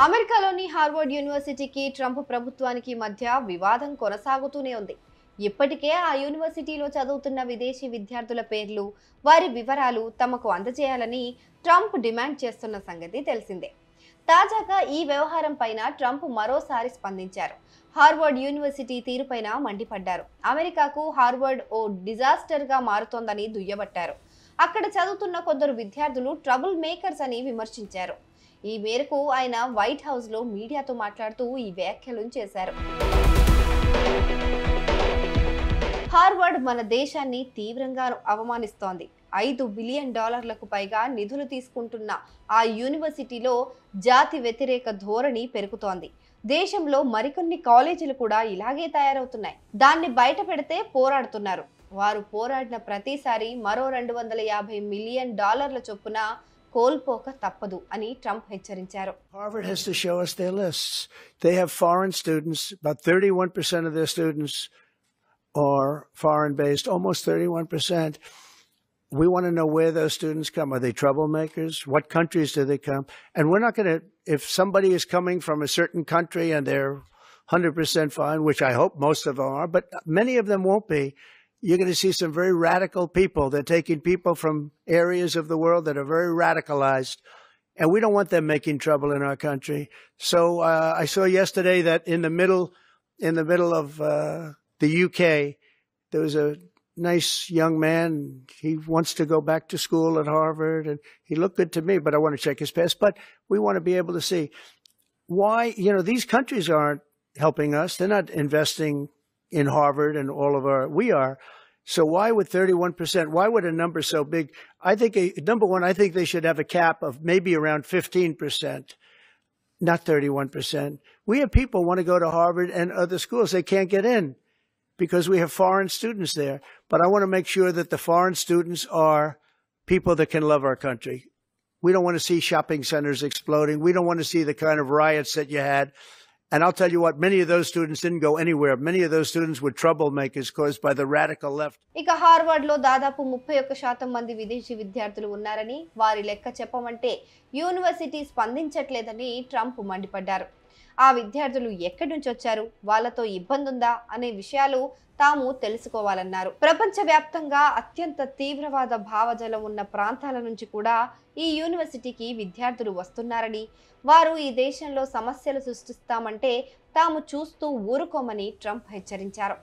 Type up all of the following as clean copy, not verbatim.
అమెరికాలోని హార్వర్డ్ యూనివర్సిటీకి ట్రంప్ ప్రభుత్వానికి మధ్య వివాదం కొనసాగుతూనే ఉంది. ఇప్పటికే ఆ యూనివర్సిటీలో చదువుతున్న విదేశీ విద్యార్థుల పేర్లు, వారి వివరాలు తమకు అందజేయాలని ట్రంప్ డిమాండ్ చేస్తున్న సంగతి తెలిసిందే. తాజాగా ఈ వ్యవహారం పైన ట్రంప్ మరోసారి స్పందించారు. హార్వర్డ్ యూనివర్సిటీ తీరుపైన మండిపడ్డారు. అమెరికాకు హార్వర్డ్ ఓ డిజాస్టర్ గా మారుతోందని దుయ్యబట్టారు. అక్కడ చదువుతున్న కొందరు విద్యార్థులు ట్రబుల్ మేకర్స్ అని విమర్శించారు. ఈ మేరకు ఆయన వైట్ హౌస్ లో మీడియాతో మాట్లాడుతూ ఈ వ్యాఖ్యలు చేశారు. హార్వర్డ్ మన దేశాన్ని తీవ్రంగా అవమానిస్తోంది. $5 బిలియన్ పైగా నిధులు తీసుకుంటున్న ఆ యూనివర్సిటీలో జాతి వ్యతిరేక ధోరణి పెరుగుతోంది. దేశంలో మరికొన్ని కాలేజీలు కూడా ఇలాగే తయారవుతున్నాయి. దాన్ని బయట పెడితే పోరాడుతున్నారు. వారు పోరాడిన ప్రతిసారి మరో $250 మిలియన్ చొప్పున కోల్పోక తప్పదు అని ట్రంప్ హెచ్చరించారు. Harvard has to show us their lists. They have foreign students. About 31% of their students are foreign based, almost 31%. We want to know where those students come. Are they troublemakers? What countries do they come? And we're not going to, if somebody is coming from a certain country and they're 100% fine, which I hope most of them are, but many of them won't be, you're going to see some very radical people. They're taking people from areas of the world that are very radicalized, and we don't want them making trouble in our country. So I saw yesterday that in the middle of the UK, there was a nice young man. He wants to go back to school at Harvard, and he looked good to me, but I want to check his past. But we want to be able to see why, these countries aren't helping us. They're not investing in Harvard and all of we are. So why would 31%? Why would a number so big? I think, number one, I think they should have a cap of maybe around 15%, not 31%. We have people who want to go to Harvard and other schools. They can't get in because we have foreign students there. But I want to make sure that the foreign students are people that can love our country. We don't want to see shopping centers exploding. We don't want to see the kind of riots that you had. And I'll tell you what, many of those students didn't go anywhere. Many of those students were troublemakers caused by the radical left. ఇక Harvard లో దాదాపు 31% మంది విదేశీ విద్యార్థులు ఉన్నారని, వారి లెక్క చెప్పమంటే యూనివర్సిటీ స్పందించట్లేదని ట్రంప్ మండిపడ్డారు. ఆ విద్యార్థులు ఎక్కడి నుంచి వచ్చారు, వాళ్ళతో ఇబ్బంది ఉందా అనే విషయాలు తాము తెలుసుకోవాలన్నారు. ప్రపంచవ్యాప్తంగా అత్యంత తీవ్రవాద భావజాలం ఉన్న ప్రాంతాల నుంచి కూడా ఈ యూనివర్సిటీకి విద్యార్థులు వస్తున్నారని, వారు ఈ దేశంలో సమస్యలు సృష్టిస్తామంటే తాము చూస్తూ ఊరుకోమని ట్రంప్ హెచ్చరించారు.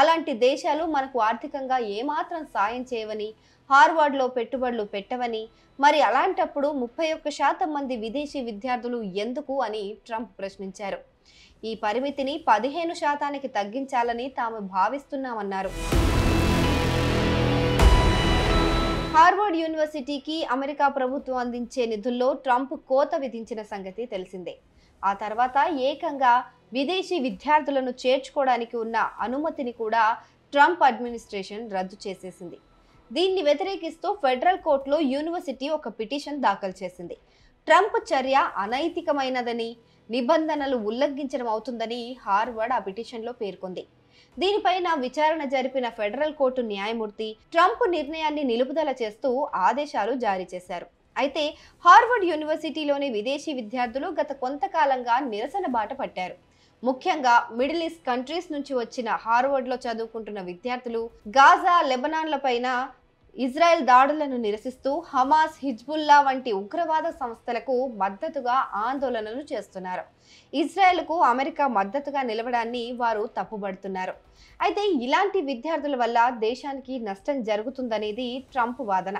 అలాంటి దేశాలు మనకు ఆర్థికంగా ఏమాత్రం సాయం చేయవని, హార్వర్డ్లో పెట్టుబడులు పెట్టవని, మరి అలాంటప్పుడు 31% మంది విదేశీ విద్యార్థులు ఎందుకు అని ట్రంప్ ప్రశ్నించారు. ఈ పరిమితిని 15%కి తగ్గించాలని తాము భావిస్తున్నామన్నారు. హార్వర్డ్ యూనివర్సిటీకి అమెరికా ప్రభుత్వం అందించే నిధుల్లో ట్రంప్ కోత విధించిన సంగతి తెలిసిందే. ఆ తర్వాత ఏకంగా విదేశీ విద్యార్థులను చేర్చుకోవడానికి ఉన్న అనుమతిని కూడా ట్రంప్ అడ్మినిస్ట్రేషన్ రద్దు చేసేసింది. దీన్ని వ్యతిరేకిస్తూ ఫెడరల్ కోర్టులో యూనివర్సిటీ ఒక పిటిషన్ దాఖలు చేసింది. ట్రంప్ చర్య అనైతికమైనదని, నిబంధనలు ఉల్లంఘించడం అవుతుందని హార్వర్డ్ ఆ పిటిషన్లో పేర్కొంది. దీనిపైన విచారణ జరిపిన ఫెడరల్ కోర్టు న్యాయమూర్తి ట్రంప్ నిర్ణయాన్ని నిలుపుదల చేస్తూ ఆదేశాలు జారీ చేశారు. అయితే హార్వర్డ్ యూనివర్సిటీలోని విదేశీ విద్యార్థులు గత కొంతకాలంగా నిరసన బాట పట్టారు. ముఖ్యంగా మిడిల్ ఈస్ట్ కంట్రీస్ నుంచి వచ్చిన హార్వర్డ్ లో చదువుకుంటున్న విద్యార్థులు గాజా, లెబనాన్ల పైన ఇజ్రాయెల్ దాడులను నిరసిస్తూ హమాస్, హిజ్బుల్లా వంటి ఉగ్రవాద సంస్థలకు మద్దతుగా ఆందోళనలు చేస్తున్నారు. ఇజ్రాయెల్కు అమెరికా మద్దతుగా నిలవడాన్ని వారు తప్పుబడుతున్నారు. అయితే ఇలాంటి విద్యార్థుల వల్ల దేశానికి నష్టం జరుగుతుందనేది ట్రంప్ వాదన.